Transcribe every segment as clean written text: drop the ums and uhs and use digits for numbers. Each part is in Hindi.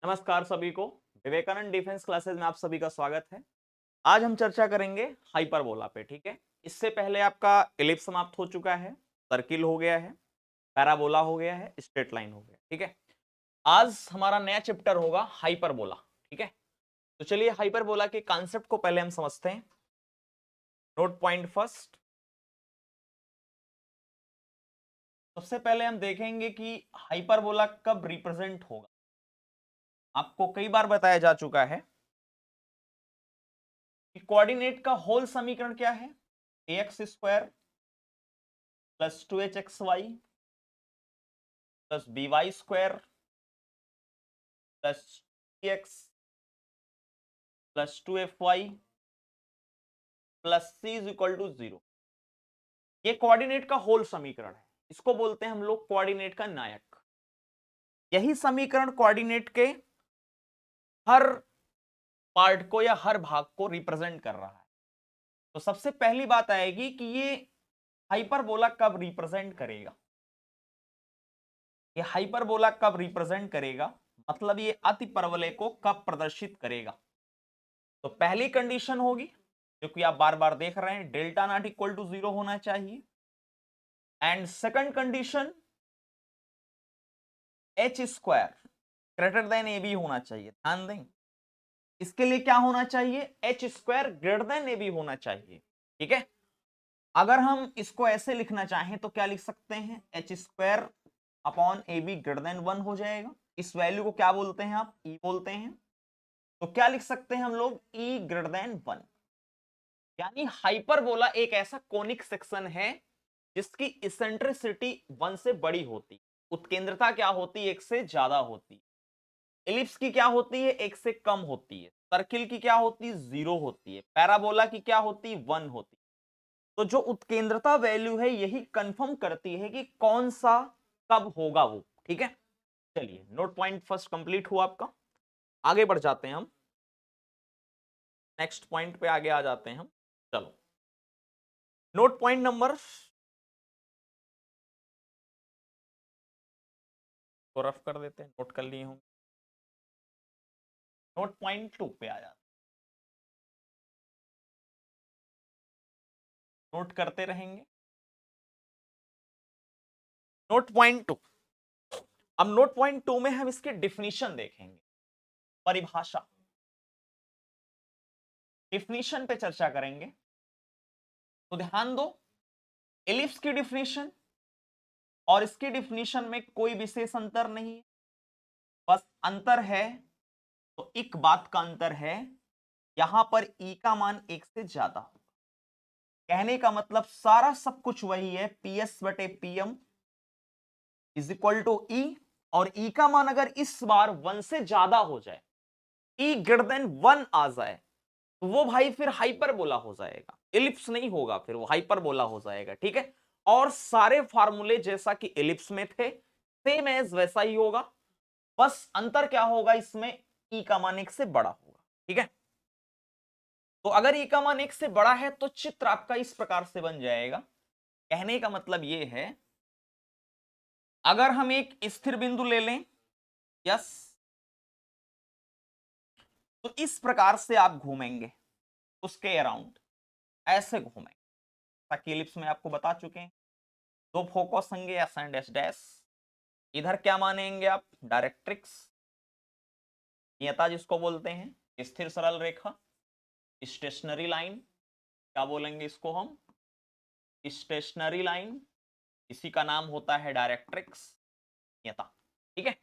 नमस्कार सभी को। विवेकानंद डिफेंस क्लासेस में आप सभी का स्वागत है। आज हम चर्चा करेंगे हाइपरबोला पे। ठीक है, इससे पहले आपका एलिप्स समाप्त हो चुका है, सर्किल हो गया है, पैराबोला हो गया है, स्ट्रेट लाइन हो गया। ठीक है, आज हमारा नया चैप्टर होगा हाइपरबोला। ठीक है, तो चलिए हाइपरबोला के कॉन्सेप्ट को पहले हम समझते हैं। नोट पॉइंट फर्स्ट, सबसे पहले हम देखेंगे कि हाइपरबोला कब रिप्रेजेंट होगा। आपको कई बार बताया जा चुका है कि कोऑर्डिनेट का होल समीकरण क्या है, ax square plus 2hxy plus by square plus tx plus 2fy plus c is equal to 0। ये कोऑर्डिनेट का होल समीकरण है, इसको बोलते हैं हम लोग कोऑर्डिनेट का नायक। यही समीकरण कोऑर्डिनेट के हर पार्ट को या हर भाग को रिप्रेजेंट कर रहा है। तो सबसे पहली बात आएगी कि ये हाइपरबोला कब रिप्रेजेंट करेगा। ये हाइपरबोला कब रिप्रेजेंट करेगा, मतलब ये अति परवलय को कब प्रदर्शित करेगा। तो पहली कंडीशन होगी, जो कि आप बार बार देख रहे हैं, डेल्टा नॉट इक्वल टू 0 होना चाहिए। And second condition, H square greater than A B होना चाहिए। ध्यान दें, इसके लिए क्या होना चाहिए, H square greater than A B होना चाहिए। ठीक है, अगर हम इसको ऐसे लिखना चाहें तो क्या लिख सकते हैं, H square upon A B greater then 1 हो जाएगा। इस वैल्यू को क्या बोलते हैं, आप ई बोलते हैं। तो क्या लिख सकते हैं हम लोग, ई ग्रेटर देन 1। यानी हाइपरबोला एक ऐसा कोनिक सेक्शन है जिसकी इसेंट्रिसिटी 1 से बड़ी होती, उत्केंद्रता क्या होती, 1 से ज्यादा होती। एलिप्स की क्या होती है, 1 से कम होती है। सर्किल की क्या होती है, 0 होती है। पैराबोला की क्या होती है, 1 होती है। तो जो उत्केंद्रता वैल्यू है यही कंफर्म करती है कि कौन सा कब होगा वो। ठीक है, चलिए नोट पॉइंट फर्स्ट कंप्लीट हुआ आपका। आगे बढ़ जाते हैं हम, नेक्स्ट पॉइंट पे आगे आ जाते हैं हम। चलो, नोट पॉइंट नंबर को रफ कर देते हैं, नोट कर लिए होंगे। नोट पॉइंट 2 पे आ जाते, नोट करते रहेंगे। नोट पॉइंट 2, अब नोट पॉइंट 2 में हम इसके डिफिनीशन देखेंगे, परिभाषा, डिफिनीशन पे चर्चा करेंगे। तो ध्यान दो, एलिप्स की डिफिनीशन और इसकी डिफिनीशन में कोई विशेष अंतर नहीं है। बस अंतर है तो एक बात का अंतर है, यहां पर ई का मान 1 से ज्यादा होगा। कहने का मतलब सारा सब कुछ वही है, पी एस बटे P M is equal to E. और ई का मान अगर इस बार 1 से ज्यादा हो जाए, ई ग्रेटर देन 1 आ जाए, तो वो भाई फिर हाइपरबोला हो जाएगा, एलिप्स नहीं होगा, फिर वो हाइपरबोला हो जाएगा। ठीक है, और सारे फार्मूले जैसा कि एलिप्स में थे सेम एज वैसा ही होगा। बस अंतर क्या होगा इसमें, ई का मान 1 से बड़ा होगा। ठीक है, तो अगर ई का मान 1 से बड़ा है तो चित्र आपका इस प्रकार से बन जाएगा। कहने का मतलब यह है, अगर हम एक स्थिर बिंदु ले लें, यस, तो इस प्रकार से आप घूमेंगे उसके अराउंड, ऐसे घूमेंगे। ताकि एलिप्स में आपको बता चुके हैं, दो फोकस होंगे एस एंड एस डैश। इधर क्या मानेंगे आप, डायरेक्ट्रिक्स, नियता जिसको बोलते हैं, स्थिर सरल रेखा, स्टेशनरी लाइन, क्या बोलेंगे इसको हम, स्टेशनरी लाइन, इसी का नाम होता है डायरेक्ट्रिक्स, नियता। ठीक है,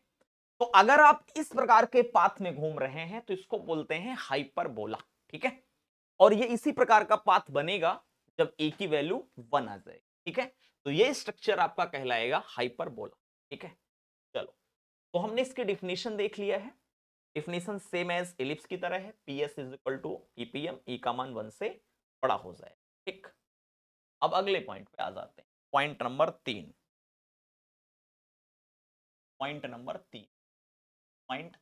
तो अगर आप इस प्रकार के पाथ में घूम रहे हैं तो इसको बोलते हैं हाइपरबोला। ठीक है, और ये इसी प्रकार का पाथ बनेगा जब ए की वैल्यू 1 आ जाएगी। ठीक है, तो ये स्ट्रक्चर आपका कहलाएगा हाइपरबोला। ठीक है, चलो, तो हमने इसके डिफिनेशन देख लिया है। डिफिनेशन सेम एज एलिप्स की तरह है, P S is equal to EPM, E का मान 1 से बड़ा हो जाए। ठीक, अब अगले पॉइंट पे आ जाते हैं, point number 3। Point number 3, point,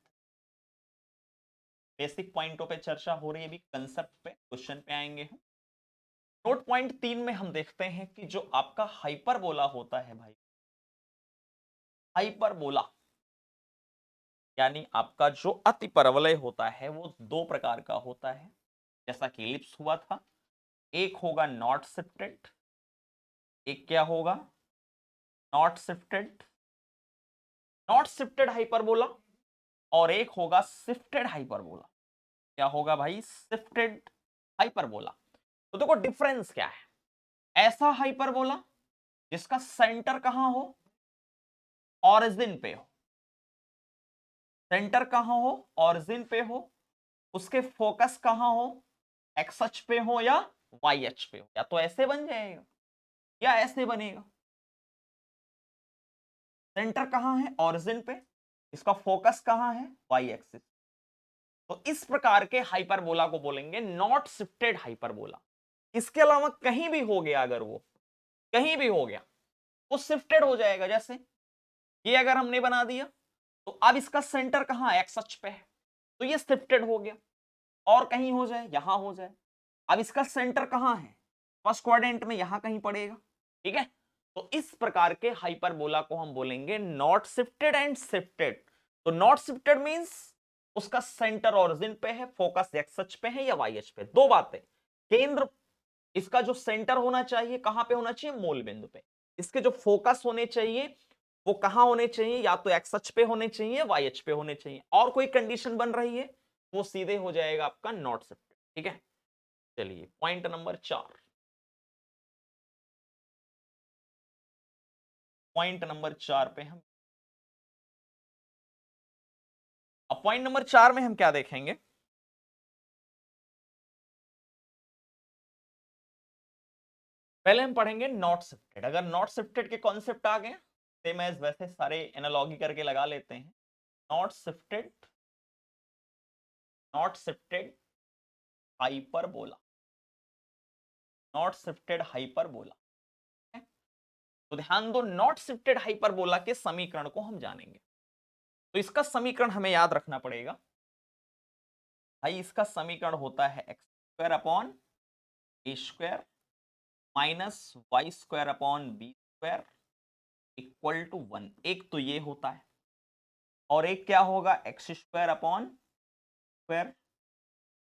basic पॉइंटों पे चर्चा हो रही है, अभी कंसेप्ट पे, क्वेश्चन पे आएंगे हम। नोट पॉइंट 3 में हम देखते हैं कि जो आपका हाइपरबोला होता है भाई, हाइपरबोला यानी आपका जो अति परवलय होता है वो दो प्रकार का होता है, जैसा कि इलिप्स हुआ था। एक होगा नॉट शिफ्टेड, एक क्या होगा, not shifted, not shifted hyperbola, और एक होगा शिफ्टेड हाइपरबोला। क्या होगा भाई, शिफ्टेड हाइपरबोला। तो देखो डिफरेंस क्या है, ऐसा हाइपरबोला जिसका सेंटर कहां हो, ऑरिजिन पे हो, सेंटर कहां हो, ऑरिजिन पे हो, उसके फोकस कहां हो, एक्स अक्ष पे हो या वाई अक्ष पे हो। या तो ऐसे बन जाएगा या ऐसे बनेगा। सेंटर कहां है, ऑरिजिन पे, इसका फोकस कहां है, वाई एक्सिस। तो इस प्रकार के हाइपरबोला को बोलेंगे नॉट शिफ्टेड हाइपरबोला। इसके अलावा कहीं भी हो गया, अगर वो कहीं भी हो गया वो शिफ्टेड हो जाएगा। जैसे ये अगर हमने बना दिया तो अब इसका सेंटर कहां है, एक्स अक्ष पे है, तो ये शिफ्टेड हो गया। और कहीं हो जाए, यहां हो जाए, अब इसका सेंटर कहां है, फर्स्ट क्वाड्रेंट में, यहां कहीं पड़ेगा। ठीक है, तो इस प्रकार के हाइपरबोला को हम बोलेंगे नॉट शिफ्टेड एंड शिफ्टेड। तो नॉट शिफ्टेड मींस उसका सेंटर ऑरिजिन पे है, फोकस एक्स अक्ष पे है या वाई अक्ष पे। दो बातें, केंद्र, इसका जो सेंटर होना चाहिए कहां पे होना चाहिए, मूल बिंदु पे। इसके जो फोकस होने चाहिए वो कहां होने चाहिए, या तो एक्स अक्ष पे होने चाहिए, वाई अक्ष पे होने चाहिए। और कोई कंडीशन बन रही है वो सीधे हो जाएगा आपका नॉट शिफ्टेड। ठीक है, चलिए पॉइंट नंबर 4, पॉइंट नंबर 4 पे हम, अब पॉइंट नंबर 4 में हम क्या देखेंगे, पहले हम पढ़ेंगे नॉट शिफ्टेड। अगर नॉट शिफ्टेड के कॉन्सेप्ट आ गए, सेम एज वैसे सारे एनालॉगी करके लगा लेते हैं। Not shifted, not shifted hyperbola, not shifted hyperbola. तो ध्यान दो, नॉट शिफ्टेड हाइपरबोला के समीकरण को हम जानेंगे। तो इसका समीकरण हमें याद रखना पड़ेगा भाई। इसका समीकरण होता है X square upon A square minus Y square upon B square equal to 1। एक तो ये होता है, और एक क्या होगा, X square upon square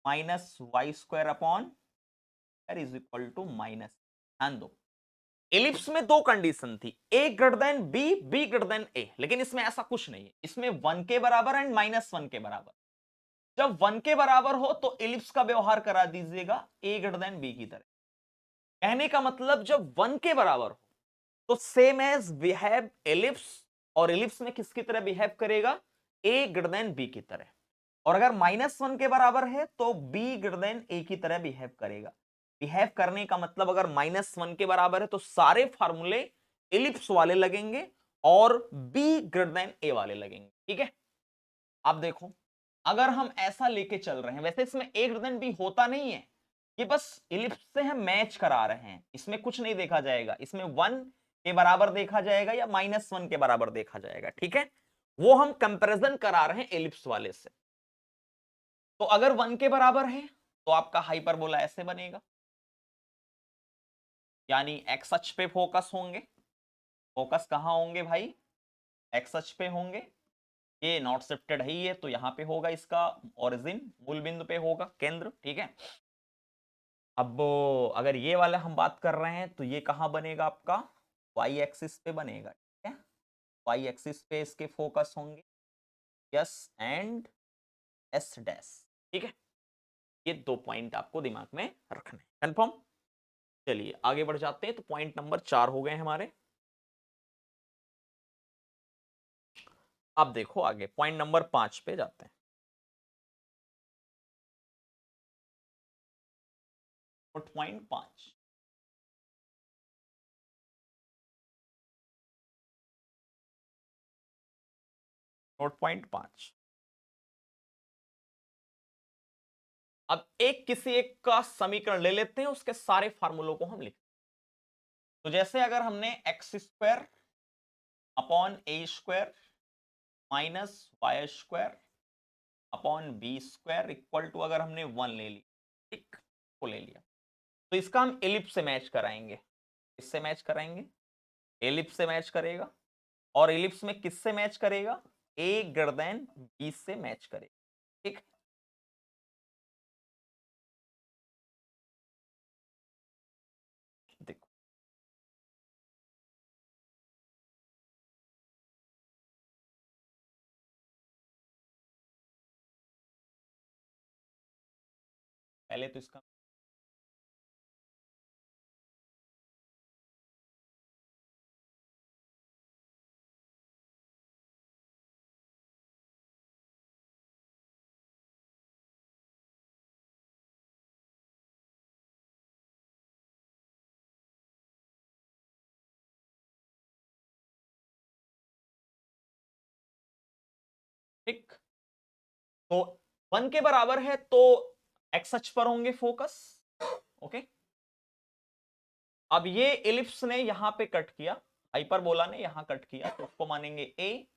minus Y square upon is equal to minus. ध्यान दो, एलिप्स में दो कंडीशन थी, A greater than B, B greater than A. लेकिन इसमें ऐसा कुछ नहीं है, इसमें 1 के बराबर एंड -1 के बराबर। जब 1 के बराबर हो तो एलिप्स का व्यवहार करा दीजिएगा ए ग्रेटर देन बी की तरह। कहने का मतलब जब 1 के बराबर हो तो सेम एज बिहेव एलिप्स, और एलिप्स में किसकी तरह बिहेव करेगा, ए ग्रेटर देन बी की तरह। और अगर -1 के बराबर है तो बी ग्रेटर देन ए की तरह बिहेव करेगा। बिहेव करने का मतलब अगर -1 के बराबर है तो सारे फार्मूले एलिप्स वाले लगेंगे और बी ग्रेटर देन ए वाले लगेंगे। ठीक है, अब देखो, अगर हम ऐसा लेके चल रहे हैं, वैसे इसमें ए ग्रेटर देन बी होता नहीं है, ये बस इलिप्स से हम मैच करा रहे हैं, इसमें कुछ नहीं देखा जाएगा। इसमें 1 के बराबर देखा जाएगा या -1 के बराबर देखा जाएगा। ठीक है, वो हम कंपैरिजन करा रहे हैं एलिप्स वाले से। तो अगर 1 के बराबर है तो आपका हाइपरबोला ऐसे बनेगा, यानी एक्स अक्ष पे फोकस होंगे, फोकस कहां होंगे भाई, एक्स अक्ष पे होंगे। ये नॉट शिफ्टेड है ही है तो यहां पे होगा इसका ओरिजिन, मूल बिंदु पे होगा केंद्र। ठीक है, अब अगर ये वाला हम बात कर रहे हैं तो ये कहां बनेगा आपका, वाई एक्सिस पे बनेगा। ठीक है, वाई एक्सिस पे इसके फोकस होंगे, यस एंड एस डैश। ठीक है, ये दो पॉइंट आपको दिमाग में रखने, कंफर्म। चलिए आगे बढ़ जाते हैं, तो पॉइंट नंबर 4 हो गए हमारे। अब देखो आगे पॉइंट नंबर 5 पे जाते हैं। Point 5, note point 5। अब एक किसी एक का समीकरण ले लेते हैं, उसके सारे फार्मूलों को हम लिखते हैं। तो जैसे अगर हमने X square upon A square minus Y square upon B square equal to, अगर हमने 1 ले ली, ठीक को ले लिया, तो इसका हम एलिप्स से मैच कराएंगे। इससे मैच कराएंगे, एलिप्स से मैच करेगा। और एलिप्स में किससे मैच करेगा, ए ग्रेटर देन बी से मैच करे। ठीक, देखो पहले तो इसका ठीक, तो 1 के बराबर है तो एक्स अक्ष पर होंगे फोकस। ओके, अब ये एलिप्स ने यहां पे कट किया, हाइपरबोला ने यहां कट किया, तो उसको मानेंगे ए,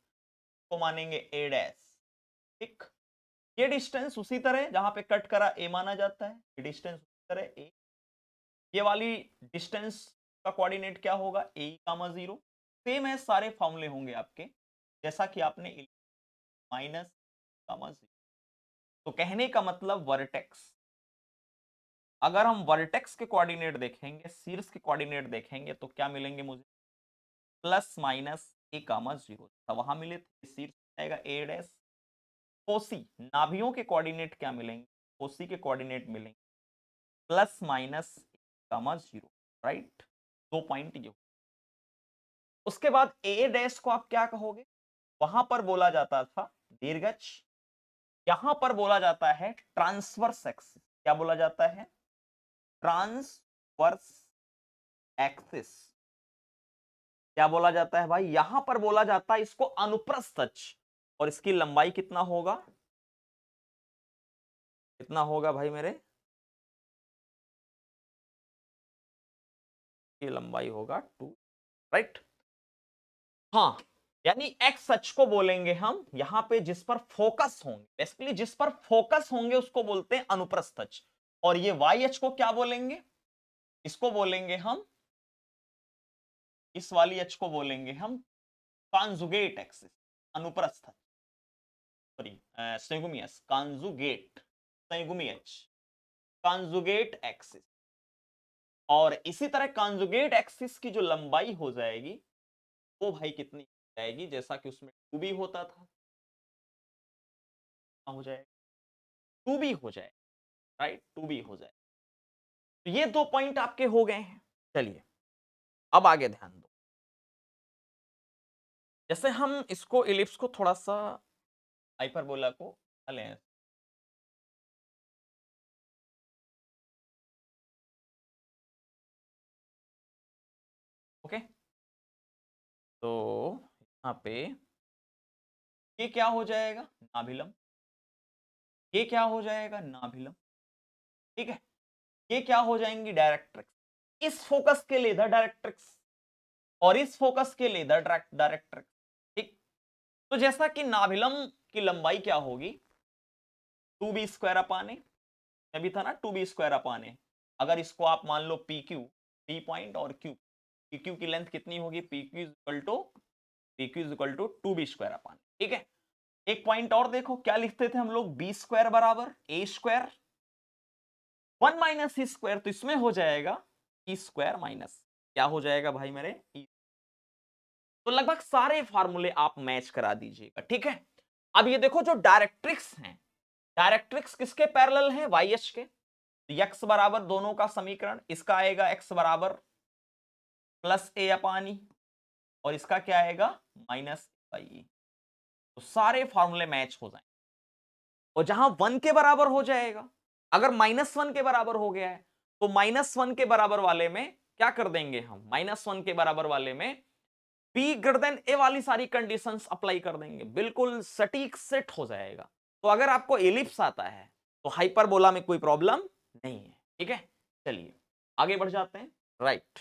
को मानेंगे ए डैश। ठीक, ये डिस्टेंस उसी तरह जहां पे कट करा ए माना जाता है, ये डिस्टेंस उसी तरह ए। ये वाली डिस्टेंस का कोऑर्डिनेट क्या होगा, ए कामा 0। सेम है, सारे फॉर्मूले होंगे आपके जैसा कि आपने माइनस कामा 0। तो कहने का मतलब वर्टेक्स, अगर हम वर्टेक्स के कोऑर्डिनेट देखेंगे, शीर्ष के कोऑर्डिनेट देखेंगे तो क्या मिलेंगे मुझे, प्लस माइनस ए कामा 0 वहां मिले थे, शीर्ष आएगा ए डैश। फोसी नाभियों के कोऑर्डिनेट क्या मिलेंगे, फोसी के कोऑर्डिनेट मिलेंगे प्लस माइनस कामा 0। राइट, 2 पॉइंट ये। उसके बाद ए डैश को आप क्या कहोगे, वहां पर बोला जाता था दीर्घच, यहां पर बोला जाता है ट्रांसवर्स एक्सिस। क्या बोला जाता है, ट्रांसवर्स एक्सिस। क्या बोला जाता है भाई, यहां पर बोला जाता है इसको अनुप्रस्थ अक्ष। और इसकी लंबाई कितना होगा, कितना होगा भाई मेरे, की लंबाई होगा 2। राइट, हाँ, यानी एक्स अक्ष को बोलेंगे हम यहां पे जिस पर फोकस होंगे, बेसिकली जिस पर फोकस होंगे उसको बोलते हैं अनुप्रस्थ अक्ष। और ये वाई अक्ष को क्या बोलेंगे, इसको बोलेंगे हम, इस वाली अक्ष को बोलेंगे हम कॉन्जुगेट एक्सिस, अनुप्रस्थ, सॉरी संयुग्मी कॉन्जुगेट, संयुग्मी अक्ष, कॉन्जुगेट एक्सिस। और इसी तरह कॉन्जुगेट एक्सिस की जो लंबाई हो जाएगी वो भाई कितनी हो जाएगी, जैसा कि उसमें 2b होता था, हो जाएगा 2b हो जाए। राइट, 2b हो जाए। तो ये 2 पॉइंट आपके हो गए हैं। चलिए अब आगे ध्यान दो, जैसे हम इसको इलिप्स को थोड़ा सा हाइपरबोला को लें, ओके, तो यहाँ पे ये क्या हो जाएगा, नाभिलम, ये क्या हो जाएगा नाभिलम। ठीक है, ये क्या हो जाएंगी डायरेक्ट्रिक्स, इस फोकस के लिए इधर डायरेक्ट्रिक्स और इस फोकस के लिए इधर डायरेक्ट्रिक्स। ठीक, तो जैसा कि नाभिलम की लंबाई क्या होगी, 2b स्क्वायर अपान ए, में भी था ना 2b स्क्वायर अपान ए। अगर इसको आप मान लो पी क्यू, पी पॉइंट और क्यू, पी क्यू की लेंथ कितनी होगी, P Q is equal to 2b square upon. ठीक है, एक पॉइंट और देखो, क्या लिखते थे हम लोग, बी स्क्वायर बराबर ए स्क्वायर 1 माइनस ई स्क्वायर, तो इसमें हो जाएगा ई स्क्वायर माइनस, क्या हो जाएगा भाई मेरे ई। तो लगभग सारे फार्मूले आप मैच करा दीजिएगा। ठीक है, अब ये देखो जो डायरेक्ट्रिक्स हैं, डायरेक्ट्रिक्स किसके पैरेलल है, वाई एच के। एक्स बराबर दोनों का समीकरण, इसका आएगा एक्स बराबर प्लस ए अपान ई, और इसका क्या आएगा माइनस बाई ई। तो सारे फॉर्मूले मैच हो जाएंगे। और जहां 1 के बराबर हो जाएगा, अगर -1 के बराबर हो गया है तो -1 के बराबर वाले में क्या कर देंगे हम, -1 के बराबर वाले में बी ग्रेटर देन ए वाली सारी कंडीशंस अप्लाई कर देंगे, बिल्कुल सटीक सेट हो जाएगा। तो अगर आपको एलिप्स आता है तो हाइपरबोला में कोई प्रॉब्लम नहीं है। ठीक है, चलिए आगे बढ़ जाते हैं। राइट,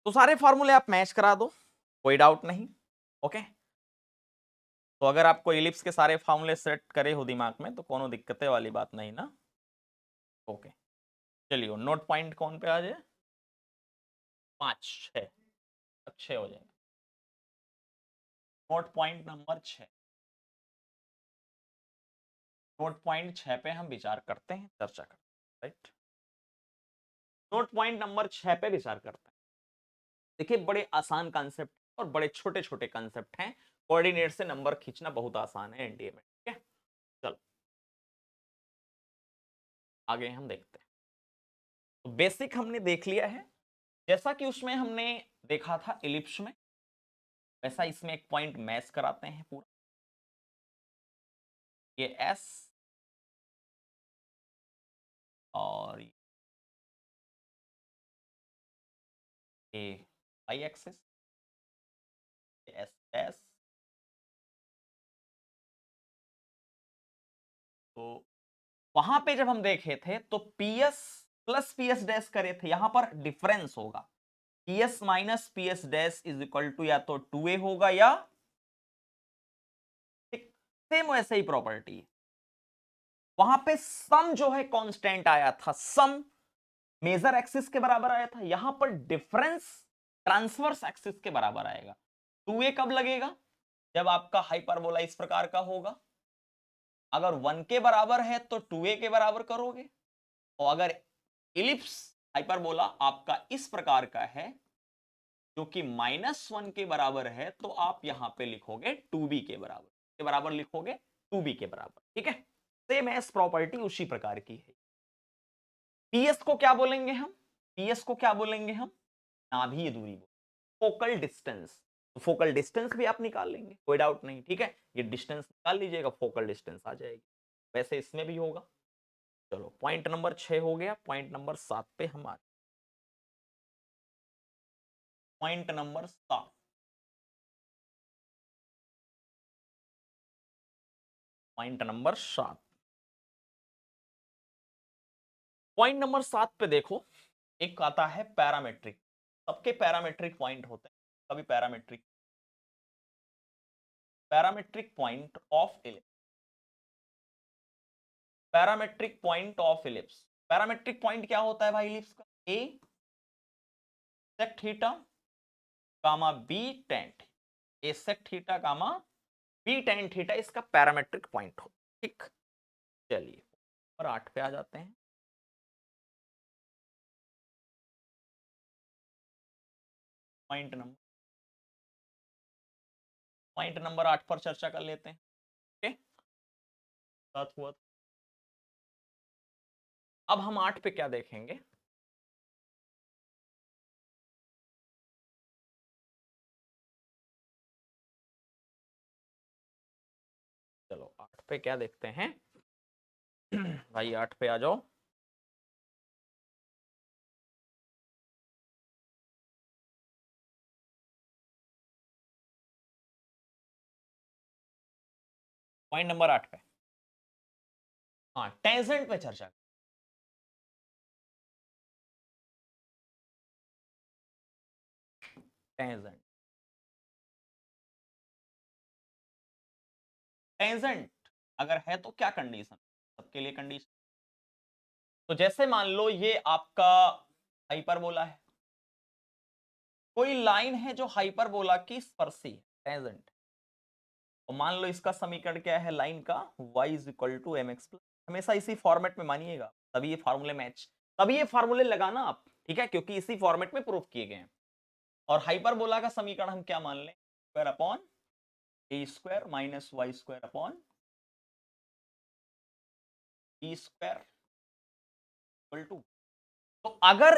तो सारे फॉर्मूले आप मैच करा दो, कोई डाउट नहीं। ओके, तो अगर आपको इलिप्स के सारे फॉर्मूले सेट करे हो दिमाग में तो कोनो दिक्कतें वाली बात नहीं ना। ओके, चलिए नोट पॉइंट कौन पे आ जाए, 5 6, अब 6 हो जाएगा। Note point number 6, note point 6 पे हम विचार करते हैं, चर्चा करते हैं, राइट। नोट पॉइंट नंबर 6 पे विचार करते हैं। देखिए बड़े आसान कॉन्सेप्ट और बड़े छोटे छोटे कॉन्सेप्ट हैं। कोऑर्डिनेट से नंबर खींचना बहुत आसान है एनडीए में, ठीक है। चलो आगे हम देखते हैं। तो बेसिक हमने देख लिया है, जैसा कि उसमें हमने देखा था इलिप्स में, वैसा इसमें एक पॉइंट मैच कराते हैं पूरा। ये एस और ये वाई एक्सिस, एस एस। तो वहां पे जब हम देखे थे तो पीएस प्लस पीएस डैश करे थे, यहां पर डिफरेंस होगा, PS minus PS dash is equal to या तो 2a होगा या, सेम वैसे ही प्रॉपर्टी। वहां पे सम जो है कांस्टेंट आया था, सम मेजर एक्सिस के बराबर आया था, यहां पर डिफरेंस ट्रांसवर्स एक्सिस के बराबर आएगा। 2a कब लगेगा? जब आपका हाइपरबोला इस प्रकार का होगा। अगर 1 के बराबर है तो 2a के बराबर करोगे, और अगर इलिप्स हाइपरबोला आपका इस प्रकार का है जो कि -1 के बराबर है, तो आप यहां पे लिखोगे 2b के बराबर लिखोगे 2b के बराबर, ठीक है। सेम एस प्रॉपर्टी उसी प्रकार की है। पीएस को क्या बोलेंगे हम? पीएस को क्या बोलेंगे हम? नाभीय दूरी, फोकल डिस्टेंस। तो फोकल डिस्टेंस भी आप निकाल लेंगे, कोई डाउट नहीं, ठीक है। ये डिस्टेंस निकाल लीजिएगा, फोकल डिस्टेंस आ जाएगी। वैसे इसमें भी होगा। चलो पॉइंट नंबर 6 हो गया। पॉइंट नंबर 7 पे हम आ, point number 7, point number 7, point number 7 पे देखो, एक आता है पैरामेट्रिक। सबके पैरामेट्रिक पॉइंट होते हैं, कभी parametric, parametric point of ellipse, parametric point of ellipse. Parametric point क्या होता है भाई इलिप्स का? ए सेक थीटा कामा बी टेन, ए सेक थीटा कामा बी टेन थीटा इसका पैरामेट्रिक पॉइंट हो, ठीक। चलिए और 8 पे आ जाते हैं। पॉइंट नंबर 8 पर चर्चा कर लेते हैं, ओके। साथ हुआ। अब हम 8 पे क्या देखेंगे? चलो 8 पे क्या देखते हैं भाई, 8 पे आ जाओ। पॉइंट नंबर 8 पे, हाँ, टेंजेंट पे चर्चा। टेंजेंट, टेंजेंट अगर है तो क्या कंडीशन? सबके लिए कंडीशन। तो जैसे मान लो ये आपका हाइपरबोला है, कोई लाइन है जो हाइपरबोला की स्पर्शी है, टेंजेंट। तो मान लो इसका समीकरण क्या है लाइन का? y is equal to M X plus, हमेशा इसी फॉर्मेट में मानिएगा, तभी ये फार्मूले मैच, तभी ये फार्मूले लगाना आप, ठीक है, क्योंकि इसी फॉर्मेट में प्रूफ किए गए हैं। और हाइपरबोला का समीकरण हम क्या मान लें? Square upon A square minus Y square upon B square equal to. तो अगर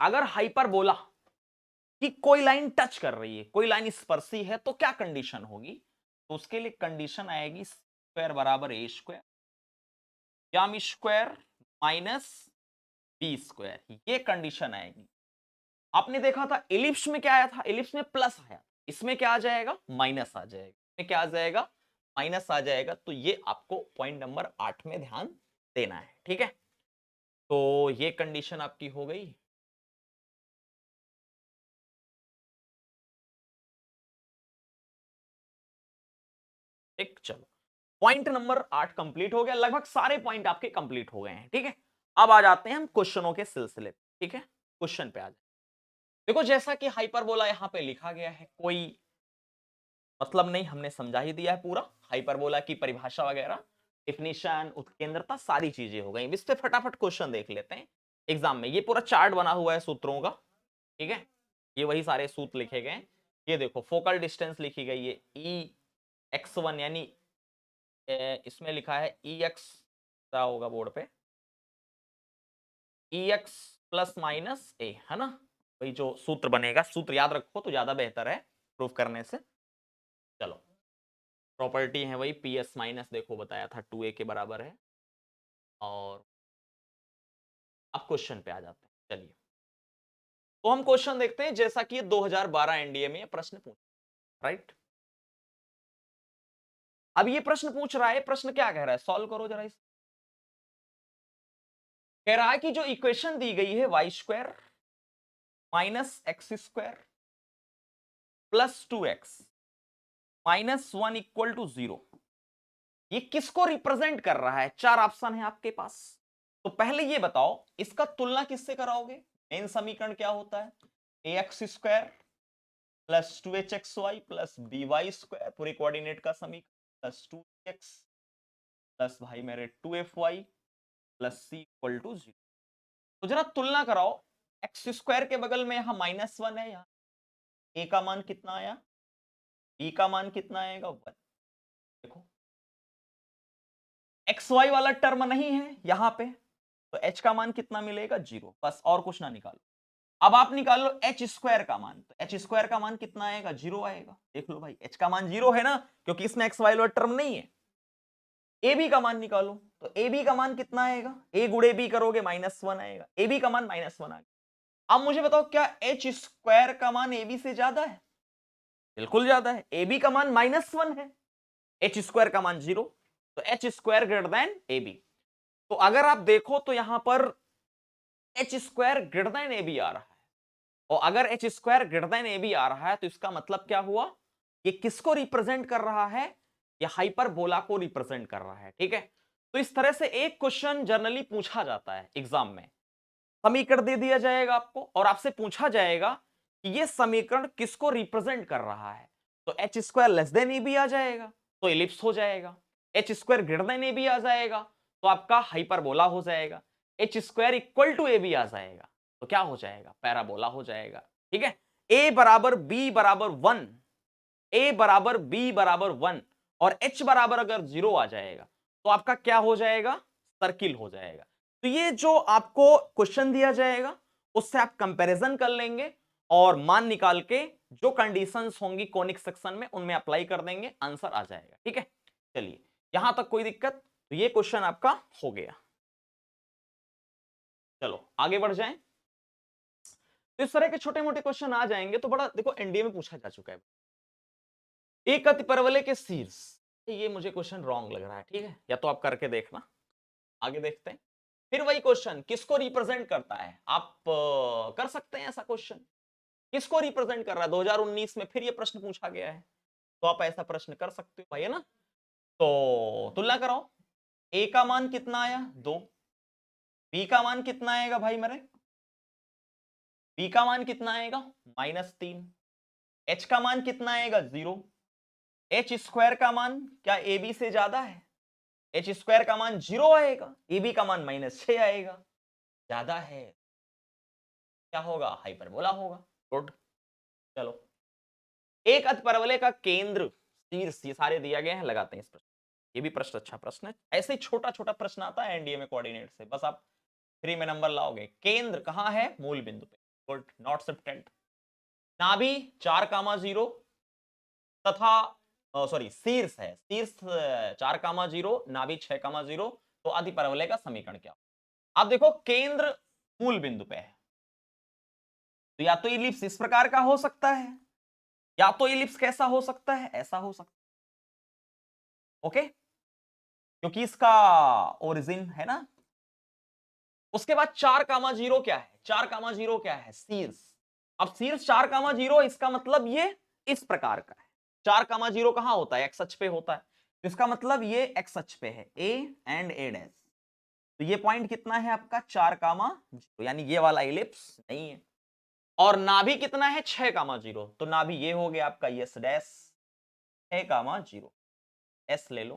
अगर हाइपरबोला कि कोई लाइन टच कर रही है, कोई लाइन स्पर्शी है, तो क्या कंडीशन होगी? तो उसके लिए कंडीशन आएगी स्क्वायर बराबर ए स्क्वायर या स्क्वायर माइनस बी स्क्वायर, ये कंडीशन आएगी। आपने देखा था इलिप्स में क्या आया था? इलिप्स में प्लस आया, इसमें क्या आ जाएगा? माइनस आ जाएगा। इसमें क्या आ जाएगा? माइनस आ जाएगा। तो ये आपको पॉइंट नंबर 8 में ध्यान देना है, ठीक है। तो ये कंडीशन आपकी हो गई। एक, चलो पॉइंट नंबर 8 कंप्लीट हो गया, लगभग सारे पॉइंट आपके कंप्लीट हो गए हैं, ठीक है। अब आ जाते हैं हम क्वेश्चनों के सिलसिले, ठीक है। क्वेश्चन पे आ जाए। देखो जैसा कि हाइपरबोला यहां पे लिखा गया है, कोई मतलब नहीं, हमने समझा ही दिया है पूरा, हाइपरबोला की परिभाषा वगैरह, डिफिनेशन, उत्केंद्रता, सारी चीजें हो गई। इस पे फटाफट क्वेश्चन देख लेते हैं एग्जाम में। ये पूरा चार्ट बना हुआ है सूत्रों का, ठीक है, ये वही सारे सूत्र लिखे गए। ये देखो फोकल डिस्टेंस लिखी गई है EX1, यानी इसमें लिखा है EX, क्या होगा बोर्ड पे, EX प्लस माइनस A, है ना, वही जो सूत्र बनेगा। सूत्र याद रखो तो ज्यादा बेहतर है प्रूफ करने से। चलो, प्रॉपर्टी है वही PS माइनस, देखो बताया था 2A के बराबर है। और अब क्वेश्चन पे आ जाते हैं। चलिए, तो हम क्वेश्चन देखते हैं, जैसा कि 2012 एनडीए में प्रश्न पूछ, राइट। अब ये प्रश्न पूछ रहा है, प्रश्न क्या कह रहा है, सॉल्व करो जरा इस। कह रहा है कि जो इक्वेशन दी गई है y² minus x² plus 2x minus 1 equal to 0, ये किसको रिप्रेजेंट कर रहा है। चार ऑप्शन है आपके पास। तो पहले ये बताओ, इसका तुलना किससे कराओगे। मेन समीकरण क्या होता है, ax² plus 2hxy plus by² पूरे कोऑर्डिनेट का समीकरण प्लस 2x प्लस भाई मेरे 2fy plus c equal to 0। तो जरा तुलना कराओ, x² के बगल में यहां -1 है, यहाँ a का मान कितना आया, b का मान कितना आएगा 1। देखो xy वाला टर्म नहीं है यहां पे, तो h का मान कितना मिलेगा 0, बस और कुछ ना निकालो। अब आप निकाल लो h² का मान, तो h² का मान कितना आएगा 0 आएगा। देख लो भाई, h का मान 0 है ना, क्योंकि इसमें xy वाला टर्म नहीं है। ab का मान निकालो, तो ab का मान कितना आएगा, a गुड़े b करोगे -1 आएगा, ab का मान -1 आ गया। अब मुझे बताओ, क्या h² का मान ab से ज्यादा है, बिल्कुल ज्यादा है, ab का मान -1 है, h² का मान 0, तो h² ग्रेटर देन ab। तो अगर आप देखो तो यहां पर h² ग्रेटर देन ab आ रहा है, और अगर h² ग्रेटर देन ab आ रहा है तो इसका मतलब क्या हुआ, ये किसको रिप्रेजेंट कर रहा है, ये हाइपरबोला को रिप्रेजेंट कर रहा है, ठीक है। तो इस तरह से एक क्वेश्चन जनरली पूछा जाता है एग्जाम में। समीकरण दे दिया जाएगा आपको और आपसे पूछा जाएगा कि ये समीकरण किसको रिप्रेजेंट कर रहा है, तो h² लेस देन ab आ जाएगा, तो इलिप्स हो जाएगा। h² ग्रेटर देन ab आ जाएगा, तो आपका हाइपरबोला हो जाएगा। h² इक्वल टू ab आ जाएगा, तो क्या हो जाएगा, पैराबोला हो जाएगा, ठीक है। a बराबर b बराबर 1, a बराबर b बराबर 1 और h बराबर अगर 0 आ जाएगा तो आपका क्या हो जाएगा, सर्किल हो जाएगा। तो ये जो आपको क्वेश्चन दिया जाएगा उससे आप कंपैरिजन कर लेंगे और मान निकाल के जो कंडीशंस होंगी कोनिक सेक्शन में उनमें अप्लाई कर देंगे, आंसर आ जाएगा, ठीक है। चलिए, यहां तक कोई दिक्कत, तो ये क्वेश्चन आपका हो गया। चलो आगे बढ़ जाएं। तो इस तरह के छोटे मोटे क्वेश्चन आ जाएंगे तो बड़ा, देखो एनडीए में पूछा जा चुका है। एक अतिपरवलय के शीर्ष, ये मुझे क्वेश्चन रॉन्ग लग रहा है, ठीक है, या तो आप करके देखना। आगे देखते हैं। फिर वही क्वेश्चन किसको रिप्रेजेंट करता है, आप कर सकते हैं ऐसा क्वेश्चन, किसको रिप्रेजेंट कर रहा है। 2019 में फिर ये प्रश्न पूछा गया है, तो आप ऐसा प्रश्न कर सकते हो भाई, है ना। तो तुलना कराओ, ए का मान कितना आया 2, बी का मान कितना आएगा भाई मेरे, बी का मान कितना आएगा -3, एच का मान कितना आएगा 0, h² का मान क्या ए बी से ज्यादा है, h² का मान 0 आएगा, ए बी का मान -6 आएगा, ज्यादा है, क्या होगा, हाइपरबोला होगा। गुड। चलो, एक अतिपरवलय का केंद्र शीर्ष, ये सारे दिया गए हैं, लगाते हैं इस प्रश्न। ये भी प्रश्न अच्छा प्रश्न है, ऐसे ही छोटा छोटा प्रश्न आता है एनडीए में कोऑर्डिनेट से, बस आप फ्री में नंबर लाओगे। केंद्र कहां है, मूल बिंदु पे। Good, not shifted. नाभि 4,0 तथा सॉरी शीर्ष है, शीर्ष 4,0 नाभि 6,0, तो अतिपरवलय का समीकरण क्या। आप देखो केंद्र मूल बिंदु पे है, तो या तो इलिप्स इस प्रकार का हो सकता है, या तो इलिप्स कैसा हो सकता है, ऐसा हो सकता है, ओके, क्योंकि इसका ओरिजिन है ना। उसके बाद 4,0 क्या है, 4,0 क्या है, शीर्ष। अब शीर्ष 4,0, इसका मतलब ये इस प्रकार का है। 4,0 कहां होता है, एक्स अक्ष पे होता है, तो इसका मतलब ये एक्स अक्ष पे है, ए एंड ए डैश। तो ये पॉइंट कितना है आपका 4,0, यानी ये वाला इलिप्स नहीं है। और नाभि कितना है 6,0, तो नाभि ये हो गया आपका यस डैश, 6,0 एस ले लो।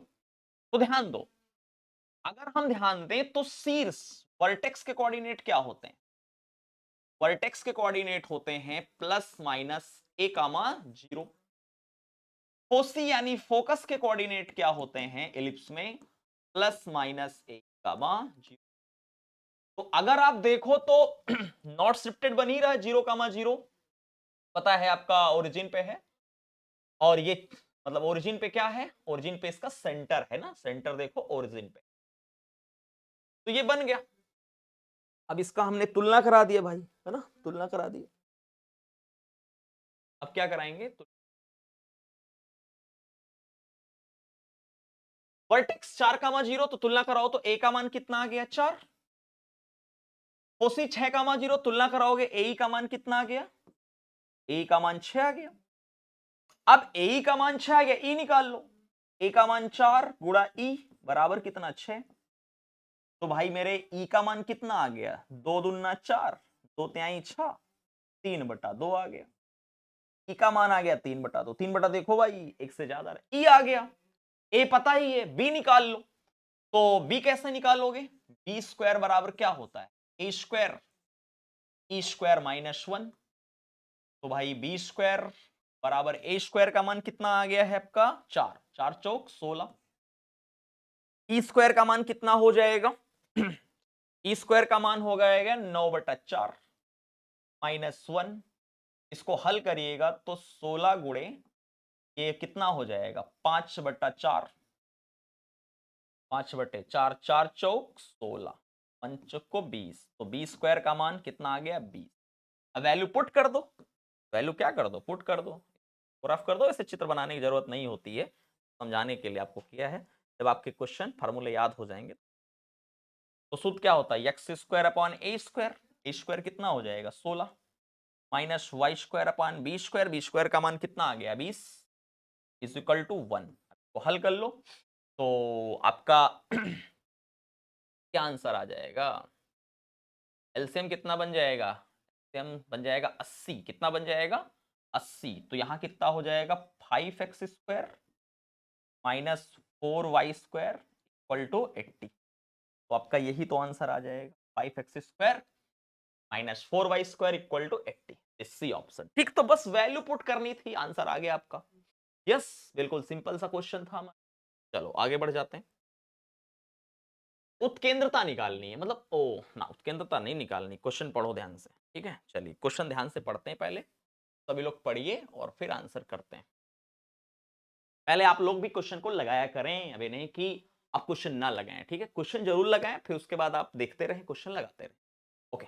तो ध्यान दो, अगर हम ध्यान दें तो शीर्ष वर्टेक्स के कोऑर्डिनेट क्या होते हैं? वर्टेक्स के कोऑर्डिनेट होते हैं +-a,0। फोसी यानी फोकस के कोऑर्डिनेट क्या होते हैं एलिप्स में? +-a,0। तो अगर आप देखो तो नॉट शिफ्टेड बन ही रहा है 0,0, पता है आपका ओरिजिन पे है, और ये मतलब ओरिजिन पे क्या है? ओरिजिन पे इसका सेंटर है ना, सेंटर देखो ओरिजिन पे, तो ये बन गया। अब इसका हमने तुलना करा दिया भाई, है ना, तुलना करा दी। अब क्या कराएंगे? तो वर्टेक्स 4,0 तो तुलना कराओ तो a का मान कितना आ गया? 4। फोसी 6,0 तुलना कराओगे ए का मान कितना आ गया? ए का मान 6 आ गया। अब ए का मान 6 आ गया, ई निकाल लो। ए का मान 4 गुणा ई बराबर कितना? 6। तो भाई मेरे ई का मान कितना आ गया? 2 दूना 4, 2 तिहाई 6, 3/2 आ गया। ई का मान आ गया 3/2। 3 देखो भाई एक से ज्यादा है, ई आ गया। ए पता ही है, बी निकाल लो। तो बी कैसे निकालोगे? बी स्क्वायर बराबर क्या होता है? ए स्क्वायर, ई स्क्वायर -1। तो भाई बी स्क्वायर बराबर ए स्क्वायर का मान कितना आ गया है आपका? 4, 4 चौक 16। ई स्क्वायर का मान कितना हो जाएगा? ई स्क्वायर का मान हो जाएगा 9/4 -1। इसको हल करिएगा तो 16 गुणे ये कितना हो जाएगा? 5/4, 5/4, 4 चौक 16, पंच को 20। तो बी स्क्वायर का मान कितना आ गया? 20। अब वैल्यू पुट कर दो, वैल्यू क्या कर दो? पुट कर दो, ग्राफ कर दो। ऐसे चित्र बनाने की जरूरत नहीं होती है, समझाने के लिए आपको किया है। जब आपके क्वेश्चन फार्मूले याद हो जाएंगे तो सूत्र क्या होता है? X square upon A square, A square कितना हो जाएगा? 16 minus Y square upon B square, B square का मान कितना आ गया? 20 इज इक्वल टू 1। तो हल कर लो तो आपका क्या आंसर आ जाएगा? एलसीएम कितना बन जाएगा? एलसीएम बन जाएगा 80। कितना बन जाएगा? 80। तो यहां कितना हो जाएगा? 5x square minus 4y square equal to 80। तो आपका यही तो आंसर आ जाएगा, 5x square minus 4y square equal to 80। C option ठीक। तो बस वैल्यू पुट करनी थी, आंसर आ गया आपका। यस, बिल्कुल सिंपल सा क्वेश्चन था हमारा। चलो आगे बढ़ जाते हैं। उत्केंद्रता निकालनी है, मतलब ओ ना, उत्केंद्रता नहीं निकालनी, क्वेश्चन पढ़ो ध्यान से, ठीक है। चलिए क्वेश्चन ध्यान से पढ़ते हैं, पहले सभी लोग पढ़िए और फिर आंसर करते हैं। पहले आप लोग भी क्वेश्चन को लगाया करें, अभी नहीं कि आप क्वेश्चन ना लगाएं, ठीक है। क्वेश्चन जरूर लगाएं, फिर उसके बाद आप देखते रहें, क्वेश्चन लगाते रहें। ओके,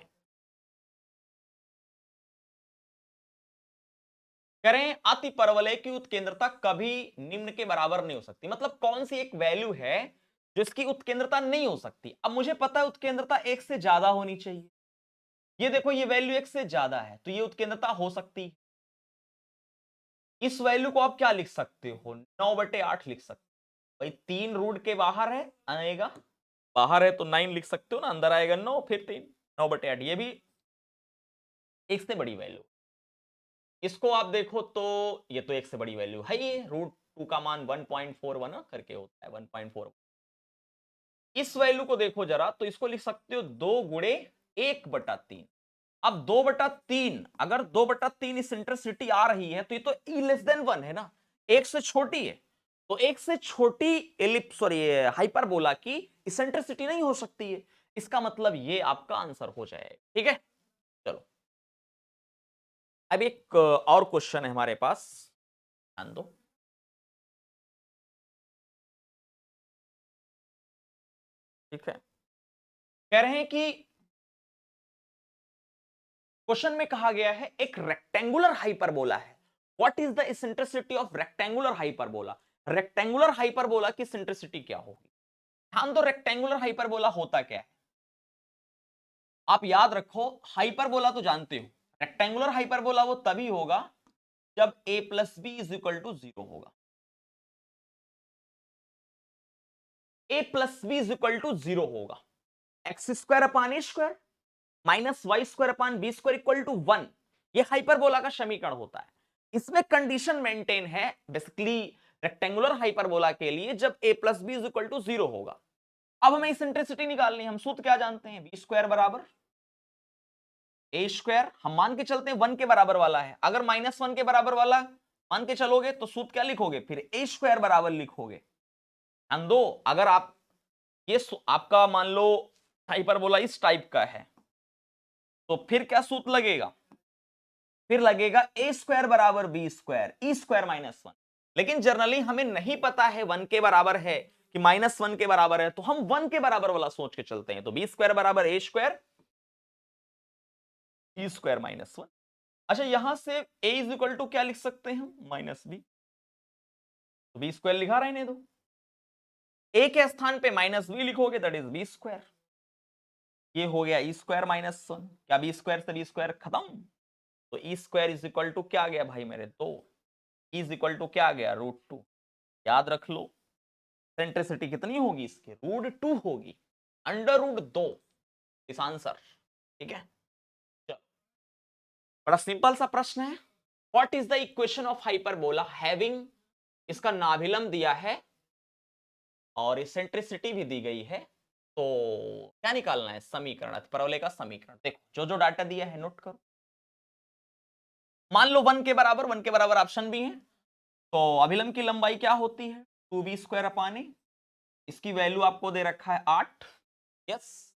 करें अति परवलय की उत्केंद्रता कभी निम्न के बराबर नहीं हो सकती। मतलब कौन सी एक वैल्यू है जिसकी उत्केंद्रता नहीं हो सकती? अब मुझे पता है उत्केंद्रता एक से ज्यादा होनी चाहिए। ये देखो, ये वैल्यू एक से ज्यादा है तो ये उत्केंद्रता हो सकती है। इस वैल्यू को आप क्या लिख सकते हो? 9/8 लिख सकते हो। भाई 3 रूट के बाहर है, आएगा बाहर है तो 9 लिख सकते हो ना, अंदर आएगा 9, फिर 3, 9/8। ये भी एक से बड़ी वैल्यू। इसको आप देखो तो ये तो एक से बड़ी वैल्यू है, ये √2 का मान 1.41 करके होता है, 1.4। इस वैल्यू को देखो जरा, तो इसको लिख सकते हो 2 गुणे 1/3। अब 2/3, अगर 2/3 इस इंटरसिटी आ रही है तो ये तो e लेस देन 1 है ना, एक से छोटी है। तो एक से छोटी एलिप्स, सॉरी हाइपरबोला की इसेंट्रिसिटी नहीं हो सकती है। इसका मतलब ये आपका आंसर हो जाएगा, ठीक है। चलो अब एक और क्वेश्चन है हमारे पास, ध्यान दो। ठीक है, कह रहे हैं कि क्वेश्चन में कहा गया है एक रेक्टेंगुलर हाइपरबोला है। What is the eccentricity of rectangular hyperbola? Rectangular hyperbola की इसेंट्रिसिटी क्या होगी? ध्यान दो, रेक्टेंगुलर हाइपरबोला होता क्या है? आप याद रखो, हाइपरबोला तो जानते हो, रेक्टेंगुलर हाइपरबोला वो तभी होगा जब a plus B is equal to 0 होगा। a plus B is equal to 0 होगा। X square upon A square minus Y square upon B square equal to 1, ये हाइपरबोला का समीकरण होता है। इसमें कंडीशन मेंटेन है बेसिकली, रेक्टेंगुलर हाइपरबोला के लिए जब a plus B is equal to 0 होगा। अब हमें इसेंट्रिसिटी निकालनी है, हम सूत्र क्या जानते हैं, बी स्क्वायर बराबर ए स्क्वायर, हम मान के चलते हैं 1 के बराबर वाला है, अगर -1 के बराबर वाला मान के चलोगे तो सूत्र क्या लिखोगे, फिर ए स्क्वायर बराबर लिखोगे। ध्यान दो, अगर आप ये आपका मान लो हाइपरबोला इस टाइप का है तो फिर क्या सूत्र लगेगा, फिर लगेगा ए स्क्वायर बराबर बी स्क्वायर ई स्क्वायर -1। लेकिन जनरली हमें नहीं पता है 1 के बराबर है कि -1 के बराबर है, तो हम 1 के बराबर वाला सोच के चलते हैं, तो बी स्क्वायर बराबर ए स्क्वायर ई स्क्वायर -1। अच्छा, यहां से a इज इक्वल टू क्या लिख सकते हैं हम, -b, तो बी स्क्वायर लिखा रहने दो, a के स्थान पे -b लिखोगे दैट इज बी स्क्वायर, ये हो गया ई स्क्वायर -1, क्या बी स्क्वायर से बी स्क्वायर खत्म, तो E square is equal to क्या आ गया भाई मेरे, तो इज इक्वल टू क्या आ गया, √2। याद रख लो सेंट्रिसिटी कितनी होगी इसके, √2 होगी, √2 इस आंसर। ठीक है, बड़ा सिंपल सा प्रश्न है। What is the equation of hyperbola having, इसका नाभिलम दिया है और इसेंट्रिसिटी भी दी गई है, तो क्या निकालना है, समीकरण, परवलय का समीकरण। देखो जो जो डाटा दिया है नोट करो। मान लो 1 के बराबर, 1 के बराबर ऑप्शन भी है, तो अभिलंब की लंबाई क्या होती है, 2b स्क्वायर अपान ए, इसकी वैल्यू आपको दे रखा है 8, यस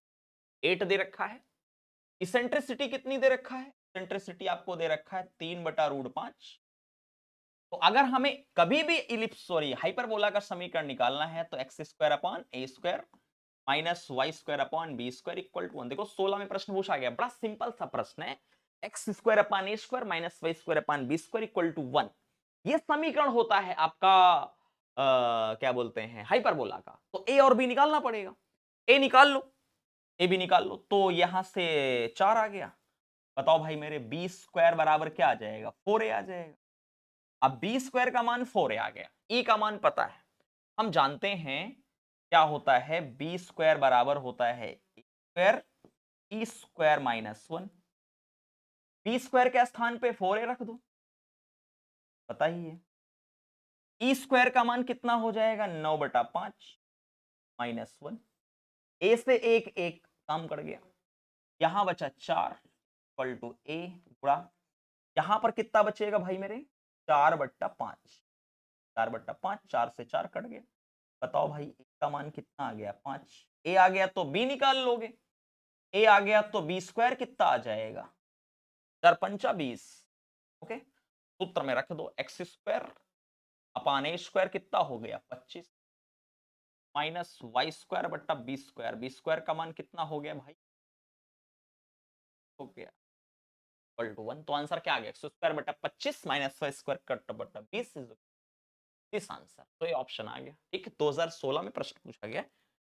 8 दे रखा है। इसेंट्रिसिटी कितनी दे रखा है, इसेंट्रिसिटी आपको दे रखा है 3/√5। तो अगर हमें कभी भी हाइपरबोला का समीकरण निकालना है तो X square upon A square minus Y square upon B square equal to 1। देखो 16 में प्रश्न पूछा गया, बड़ा सिंपल सा प्रश्न है, X square upon A square minus Y square upon B square equal to 1। ये समीकरण होता है आपका क्या बोलते हैं हाइपरबोला का। तो ए और बी निकालना पड़ेगा, ए निकाल लो, ए भी निकाल लो, तो यहां से 4 आ गया। बताओ भाई मेरे बी स्क्वायर बराबर क्या आ जाएगा, 4a आ जाएगा। अब बी स्क्वायर का मान 4a आ गया, ई का मान पता है, हम जानते हैं क्या होता है, बी स्क्वायर बराबर होता है square E square -1। B square के स्थान पे 4a रख दो, पता ही है। ई स्क्वायर का मान कितना हो जाएगा, 9/5 -1। ए से एक एक काम कर गया, यहां बचा 4 इक्वल टू ए गुणा, यहां पर कितना बचेगा भाई मेरे, 4/5, 4/5, 4 से 4 कट गया। बताओ भाई ए का मान कितना आ गया, 5। ए आ गया तो बी निकाल लोगे, ए आ गया तो बी स्क्वायर कितना आ जाएगा, 4×5 20। ओके, सूत्र में रख दो, x square upon A square कितना हो गया 25 माइनस वाई स्क्वायर बट्टा बी स्क्वायर, बी स्क्वायर का मान कितना हो गया भाई, हो गया इक्वल टू 1। तो आंसर क्या आ गया, एक्स स्क्वायर बट्टा 25 माइनस वाई स्क्वायर कट बट्टा 20 इस आंसर। तो ये ऑप्शन आ गया। ठीक है, 2016 में प्रश्न पूछा गया,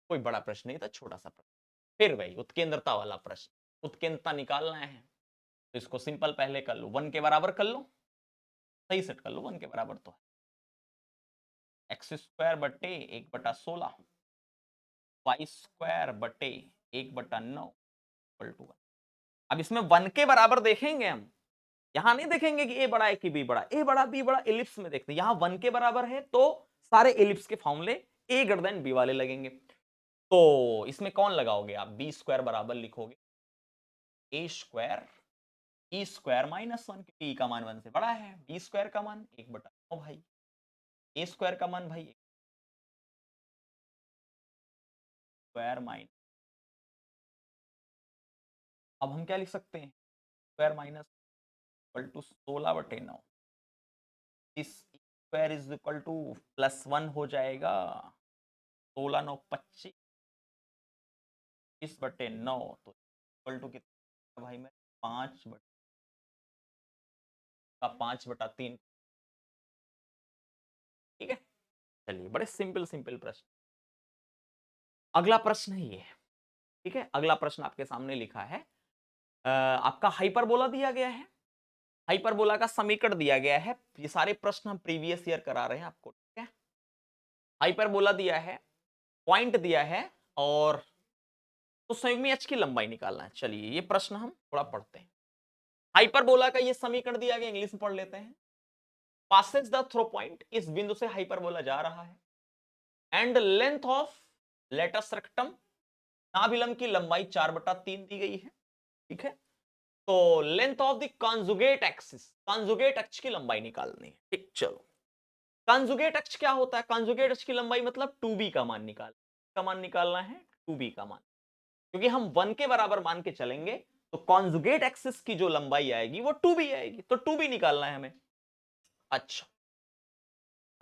कोई बड़ा प्रश्न नहीं था, छोटा सा प्रश्न। फिर वही उत्केंद्रता वाला प्रश्न, उत्केंद्रता निकालना है तो इसको सिंपल पहले कर लो, 1 के बराबर कर लो, सही सेट कर लो, 1 के बराबर तो है एक्स स्क्वायर बटे 1/16 वाई स्क्वायर बटे 1/9 इक्वल टू 1। अब इसमें 1 के बराबर देखेंगे हम, यहां नहीं देखेंगे कि ए बड़ा है कि बी बड़ा, ए बड़ा बी बड़ा, एलिप्स में देखते हैं, यहां 1 के बराबर है तो सारे एलिप्स के फॉर्मूले ए ग्रेटर देन बी वाले लगेंगे। तो इसमें कौन लगाओगे आप, बी स्क्वायर बराबर लिखोगे ए स्क्वायर ई स्क्वायर -1, क्योंकि ई का मान 1 से बड़ा है, बी स्क्वायर का मान 1/9 भाई, ए स्क्वायर का मान भाई स्क्वायर माइनस, अब हम क्या लिख सकते हैं, स्क्वायर माइनस इक्वल टू 16/9, इस स्क्वायर इज इक्वल टू +1 हो जाएगा, 16×9 25, 20/9 तो इक्वल टू कितना भाई मैं 5/3। ठीक है, चलिए बड़े सिंपल सिंपल प्रश्न। अगला प्रश्न है ये, ठीक है, अगला प्रश्न आपके सामने लिखा है, आपका हाइपरबोला दिया गया है, हाइपरबोला का समीकरण दिया गया है, ये सारे प्रश्न हम प्रीवियस ईयर करा रहे हैं आपको। ठीक है, हाइपरबोला दिया है, पॉइंट दिया है, और तो संयुग्मी एच की लंबाई निकालना है। चलिए ये प्रश्न हम थोड़ा पढ़ते हैं। हाइपरबोला का ये समीकरण दिया गया, इंग्लिश में पढ़ लेते हैं, passes the throw point, इस बिंदु से हाइपरबोला जा रहा है, and length of latus rectum, नाभिलम की लंबाई 4/3 दी गई है, ठीक है। तो length of the conjugate axis, conjugate अक्ष की लंबाई निकालनी है, ठीक। चलो, कॉन्जुगेट अक्ष क्या होता है? कॉन्जुगेट अक्ष की लंबाई मतलब 2b का मान निकालना है 2b का मान, क्योंकि हम 1 के बराबर मान के चलेंगे तो कॉन्जुगेट एक्सिस की जो लंबाई आएगी वो 2b आएगी, तो 2b निकालना है हमें। अच्छा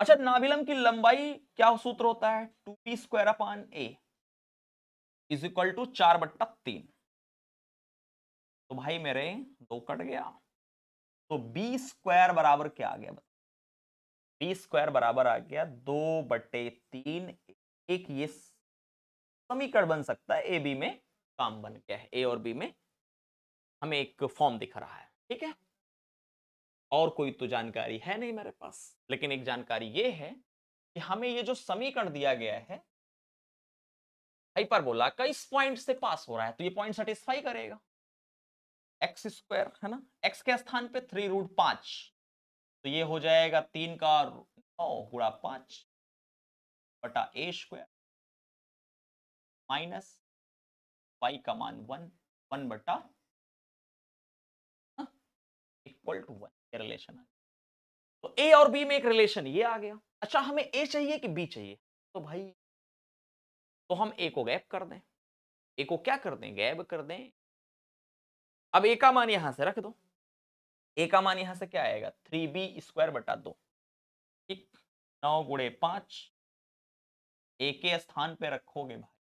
अच्छा, नाभिलम की लंबाई क्या सूत्र होता है? 2p² is equal to 4/3। तो भाई मेरे 2 कट गया, तो b² बराबर क्या आ गया? b² बराबर आ गया 2/3। एक ये समीकरण बन सकता है, ए बी में काम बन गया है, ए और बी में हमें एक फॉर्म दिख रहा है, ठीक है। और कोई तो जानकारी है नहीं मेरे पास, लेकिन एक जानकारी ये है कि हमें ये जो समीकरण दिया गया है हाइपरबोला का, इस पॉइंट से पास हो रहा है, तो ये पॉइंट सेटिस्फाई करेगा। x² है ना, x के स्थान पे 3√5, तो ये हो जाएगा 3 का 9 गुणा 5 बटा a² माइनस y का मान 1 बटा इक्वल टू 1, ये रिलेशन आ गया। तो a और b में एक रिलेशन ये आ गया। अच्छा, हमें a चाहिए कि b चाहिए? तो भाई तो हम a को गैप कर दें, a को क्या कर दें? गैप कर दें। अब a का मान यहां से रख दो, a का मान यहां से क्या आएगा? 3b² बटा 2, ठीक। 9 गुणे 5, a के स्थान पे रखोगे भाई,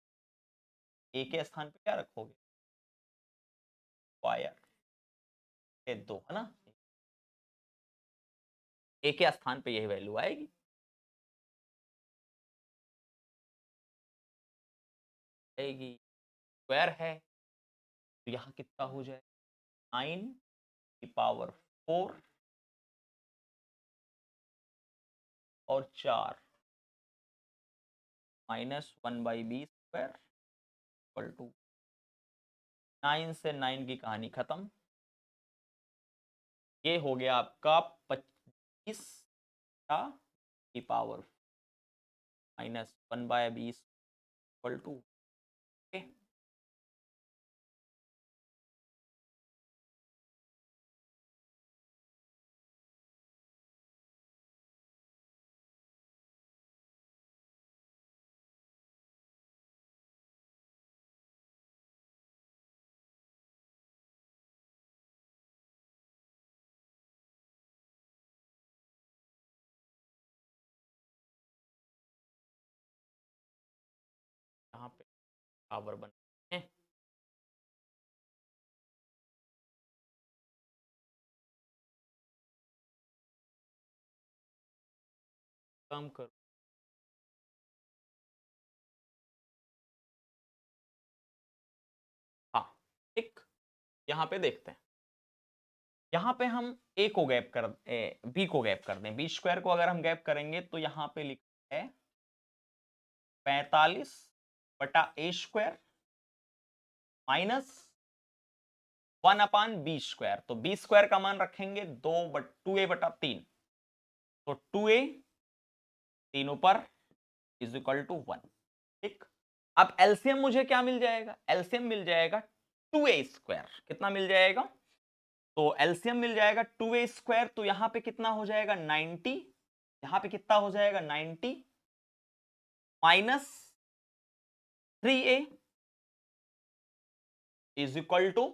a के स्थान पे क्या रखोगे? स्क्वायर के 2, है ना, a के स्थान पे यही वैल्यू आएगी। स्क्वायर है तो यहां कितना हो जाए? 9⁴ और 4 माइनस 1/b² इक्वल टू 9 से 9 की कहानी खत्म। ये हो गया आपका 25 की power minus 1/b equal to, यहाँ पे पावर बन है। कम करो, हाँ, ठीक। यहाँ पे देखते हैं, यहाँ पे हम a को गैप कर b को गैप कर दें, b² को अगर हम गैप करेंगे तो यहाँ पे लिखा है 45/a² माइनस 1/b²। तो b² का मान रखेंगे 2a/3, तो 2a 3 ऊपर इज इक्वल टू 1, ठीक। अब एलसीएम मुझे क्या मिल जाएगा? एलसीएम मिल जाएगा 2a²। कितना मिल जाएगा? तो एलसीएम मिल जाएगा 2a², तो यहां पे कितना हो जाएगा? 90। यहां पे कितना हो जाएगा? 90 minus 3a is equal to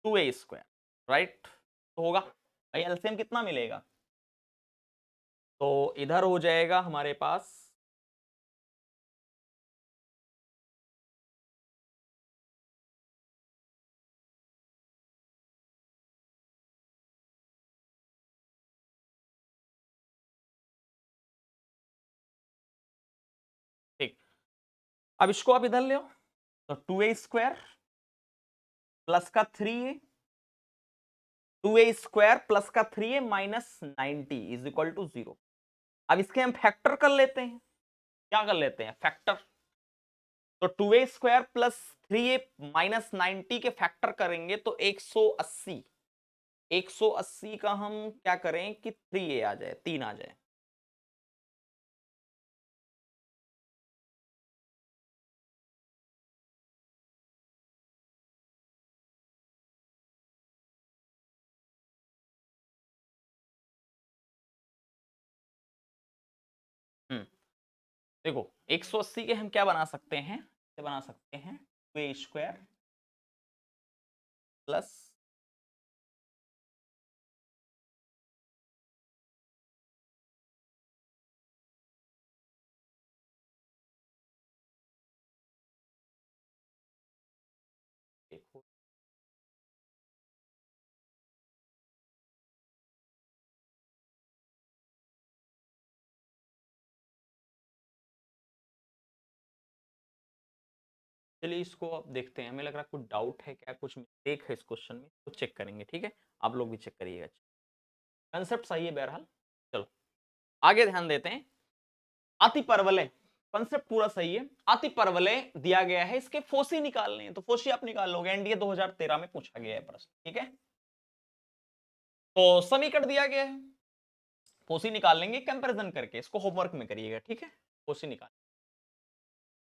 2a², right. तो होगा भाई, एलसीएम कितना मिलेगा? तो इधर हो जाएगा हमारे पास ठीक। अब इसको आप इधर ले आओ, तो 2a² प्लस का 3a, 2a² प्लस का 3a minus 90 is equal to 0। अब इसके हम फैक्टर कर लेते हैं। क्या कर लेते हैं? फैक्टर। तो 2a² प्लस 3a माइनस 90 के फैक्टर करेंगे तो 180। 180 का हम क्या करें कि 3a आ जाए, 3 आ जाए। देखो 180 के हम क्या बना सकते हैं, बना सकते हैं 2a स्क्वायर प्लस देखो चलिए इसको अब देखते हैं। हमें लग रहा है कुछ डाउट है क्या, कुछ मिस्टेक है इस क्वेश्चन में, तो चेक करेंगे। ठीक है, आप लोग भी चेक करिएगा। कंसेप्ट सही है बहरहाल। चलो आगे ध्यान देते हैं। अति परवलय, कंसेप्ट पूरा सही है। अति परवलय दिया गया है, इसके फोसी निकालने हैं, तो फोसी आप निकाल लोगे। एनडीए 2013 में पूछा गया है प्रश्न। ठीक है, तो समीकरण दिया गया है, फोसी निकाल लेंगे कंपैरिजन करके। इसको होमवर्क में करिएगा। ठीक है, फोसी निकाल,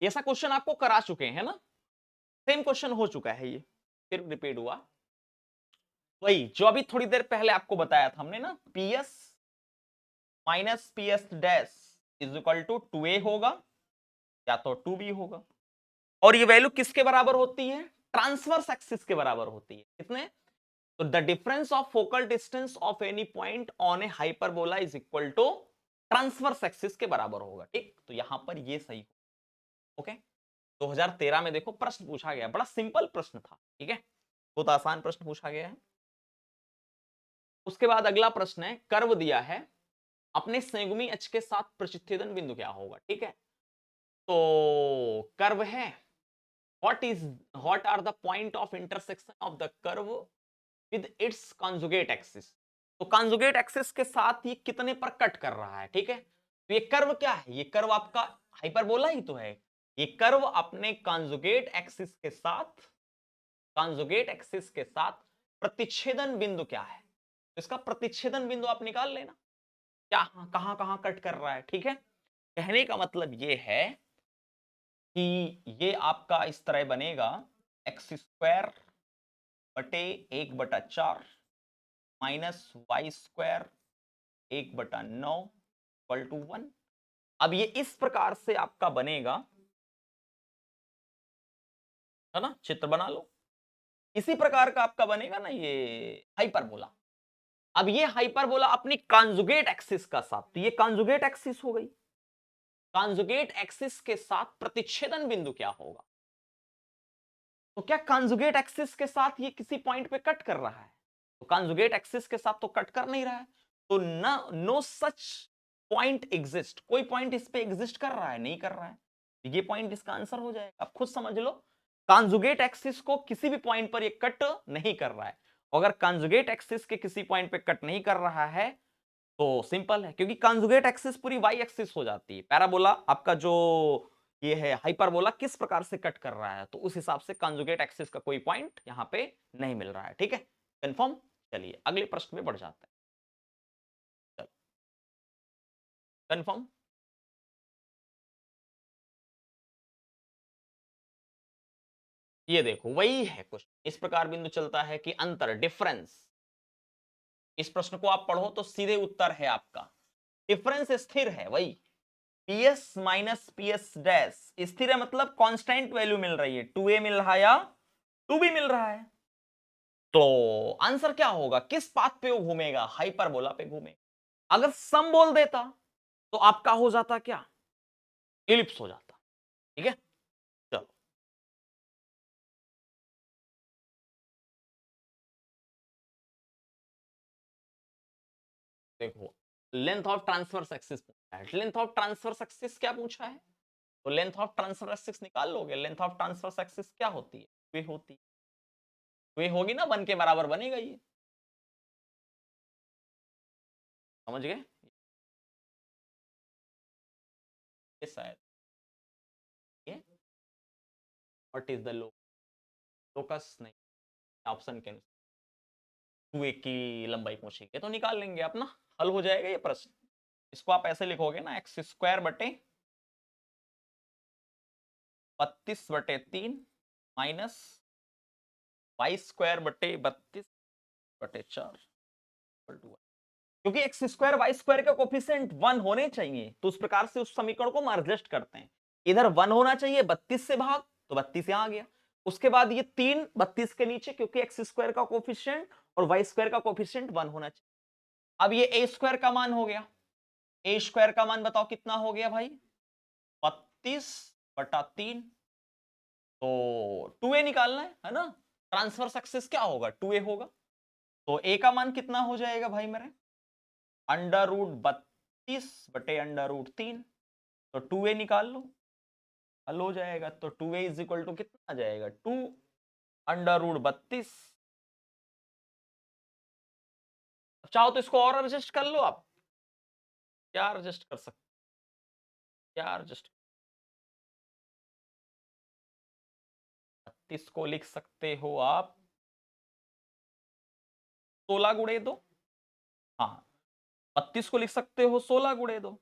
ऐसा क्वेश्चन आपको करा चुके हैं ना, सेम क्वेश्चन हो चुका है ये, फिर रिपीट हुआ वही जो अभी थोड़ी देर पहले आपको बताया था हमने ना, PS minus PS dash is equal to 2a होगा या तो 2b होगा। और ये वैल्यू किसके बराबर होती है, ट्रांसवर्स एक्सिस के बराबर होती है। कितने, तो the difference of focal distance of any point on a hyperbola is equal to transverse axis के बराबर होगा। ठीक, तो यहां पर ये सही हो। ओके, 2013 में देखो प्रश्न पूछा गया, बड़ा सिंपल प्रश्न था। ठीक है, बहुत आसान प्रश्न पूछा गया है। उसके बाद अगला प्रश्न है, कर्व दिया है, अपने संयुग्मी अक्ष के साथ प्रतिच्छेदन बिंदु क्या होगा। ठीक है, तो कर्व है, what are the point of intersection of the curve with its conjugate axis। तो conjugate axis के साथ ये कितने पर कट कर रहा है। ठीक है, तो ये कर्व क्या है, ये कर्व आपका हाइपरबोला ही तो है। ये कर्व अपने conjugate axis के साथ, conjugate axis के साथ प्रतिच्छेदन बिंदु क्या है, तो इसका प्रतिच्छेदन बिंदु आप निकाल लेना, क्या कहां कहां कट कर रहा है। ठीक है, कहने का मतलब ये है कि ये आपका इस तरह बनेगा, एक्स स्क्वायर बटे 1/4 minus Y square 1/9 equal to 1। अब ये इस प्रकार से आपका बनेगा, है ना, चित्र बना लो। इसी प्रकार का आपका बनेगा ना ये हाइपरबोला। अब ये हाइपरबोला अपनी कॉन्जुगेट एक्सिस का साथ, तो ये कॉन्जुगेट एक्सिस हो गई, कॉन्जुगेट एक्सिस के साथ प्रतिच्छेदन बिंदु क्या होगा। तो क्या कॉन्जुगेट एक्सिस के साथ ये किसी पॉइंट पे कट कर रहा है, तो कॉन्जुगेट एक्सिस के साथ तो कट कर नहीं रहा है, तो ना, नो सच पॉइंट एग्जिस्ट, कोई पॉइंट इस पे एग्जिस्ट कर रहा है, नहीं कर रहा है। ये पॉइंट इसका आंसर हो जाएगा। अब खुद समझ लो, कॉन्जुगेट एक्सिस को किसी भी पॉइंट पर ये कट नहीं कर रहा है। अगर कॉन्जुगेट एक्सिस के किसी पॉइंट पे कट नहीं कर रहा है तो सिंपल है, क्योंकि कॉन्जुगेट एक्सिस पूरी वाई एक्सिस हो जाती है। पैराबोला आपका जो ये है हाइपरबोला किस प्रकार से कट कर रहा है, तो उस हिसाब से कॉन्जुगेट एक्सिस का कोई पॉइंट यहां पे नहीं मिल रहा है। ठीक है, कंफर्म। चलिए अगले प्रश्न में बढ़ जाते हैं। चलो कंफर्म। ये देखो वही है क्वेश्चन, इस प्रकार बिंदु चलता है कि अंतर, डिफरेंस, इस प्रश्न को आप पढ़ो तो सीधे उत्तर है आपका, डिफरेंस स्थिर है, वही पीएस माइनस पीएस डैश स्थिर है, मतलब कांस्टेंट वैल्यू मिल रही है, 2a मिल रहा है या 2b मिल रहा है। तो आंसर क्या होगा, किस पाथ पे वो घूमेगा, हाइपरबोला पे घूमेगा। अगर सम बोल देता तो आपका हो जाता क्या, इलिप्स हो जाता। ठीक है, चलो देखो, लेंथ ऑफ ट्रांसवर्स एक्सिस पूछा है, लेंथ ऑफ ट्रांसवर्स एक्सिस क्या पूछा है, तो लेंथ ऑफ ट्रांसवर्स एक्सिस निकाल लोगे। लेंथ ऑफ ट्रांसवर्स एक्सिस क्या होती है, वे होती है, वे होगी ना, 1 के बराबर बनेगा ये, समझ गए, ये शायद ये व्हाट इज द लोकस, नहीं, ऑप्शन के अनुसार 2a की लंबाई पूछेंगे तो निकाल लेंगे अपना, हल हो जाएगा ये प्रश्न। इसको आप ऐसे लिखोगे ना, x स्क्वायर बटे 32/3 माइनस वाई स्क्वायर बटे 32/4, क्योंकि एक्स स्क्वायर वाई स्क्वायर का कोफिशिएंट 1 होने चाहिए, तो उस प्रकार से उस समीकरण को हम एडजस्ट करते हैं। इधर 1 होना चाहिए, 32 से भाग तो 32 यहां आ गया। उसके बाद ये 3 32 के नीचे, क्योंकि एक्स स्क्वायर का कोफिशिएंट और वाई स्क्वायर का कोफिशिएंट 1 होना चाहिए। अब ये ए स्क्वायर का मान हो गया, ए स्क्वायर का मान बताओ कितना हो गया भाई, 32/3। तो 2a निकालना है ना, ट्रांसफर सक्सेस क्या होगा, 2a होगा। तो a का मान कितना हो जाएगा भाई मेरे, √32/√3। तो 2a निकाल लो, हल हो जाएगा। तो 2a इज इक्वल टू कितना आ जाएगा, 2√32। चाहो तो इसको और एडजस्ट कर लो आप, क्या एडजस्ट कर सकते, क्या एडजस्ट, 32 को लिख सकते हो आप 16 गुणे 2, हाँ 32 को लिख सकते हो 16 गुणे 2,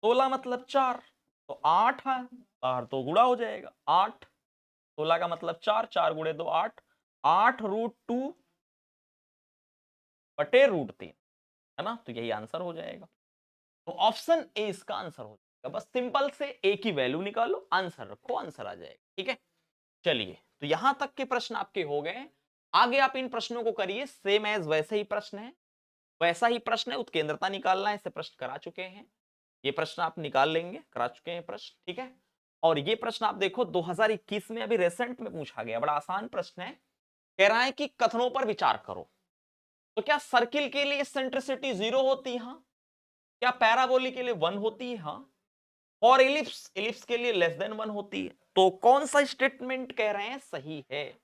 16 मतलब 4, तो 8 है, बाहर तो गुणा हो जाएगा 8, 16 का मतलब 4, 4 गुणे 2 8, 8√2/√3 है ना, तो यही आंसर हो जाएगा। तो ऑप्शन ए इसका आंसर हो जाएगा। बस सिंपल से ए की वैल्यू निकालो, आंसर रखो, आंसर आ जाएगा। ठीक है, चलिए तो यहां तक के प्रश्न आपके हो गए। आगे आप इन प्रश्नों को करिए, सेम एज वैसे ही प्रश्न है, वैसा ही प्रश्न है, उत्केंद्रता निकालना है, ऐसे प्रश्न करा चुके हैं, ये प्रश्न आप निकाल लेंगे, करा चुके हैं प्रश्न। ठीक है, और ये प्रश्न आप देखो 2021 में अभी रिसेंट में पूछा गया, बड़ा आसान प्रश्न है। कह रहा है कि कथनों पर विचार करो। तो क्या सर्किल के लिए सेंट्रिसिटी 0 होती है, हाँ। क्या पैराबोलिक के लिए 1 होती है, हाँ। और इलिप्स के लिए लेस देन 1 होती है। तो कौन सा स्टेटमेंट कह रहे हैं सही है,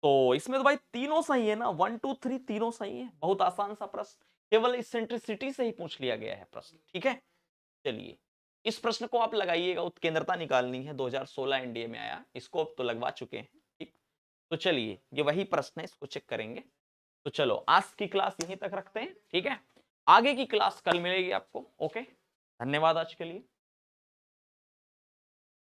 तो इसमें तो भाई तीनों सही है ना, 1 2 3 तीनों सही है। बहुत आसान सा प्रश्न, केवल इसेंट्रिसिटी से ही पूछ लिया गया है प्रश्न। ठीक है, चलिए इस प्रश्न को आप लगाइएगा, उत्केंद्रता निकालनी है, 2016 एनडीए में आया, इसको अब तो लगवा चुके हैं। ठीक, तो चलिए ये वही प्रश्न है, इसको चेक करेंगे। तो चलो आज की क्लास यहीं तक रखते हैं। ठीक है, आगे की क्लास कल मिलेगी आपको। ओके, धन्यवाद आज के लिए।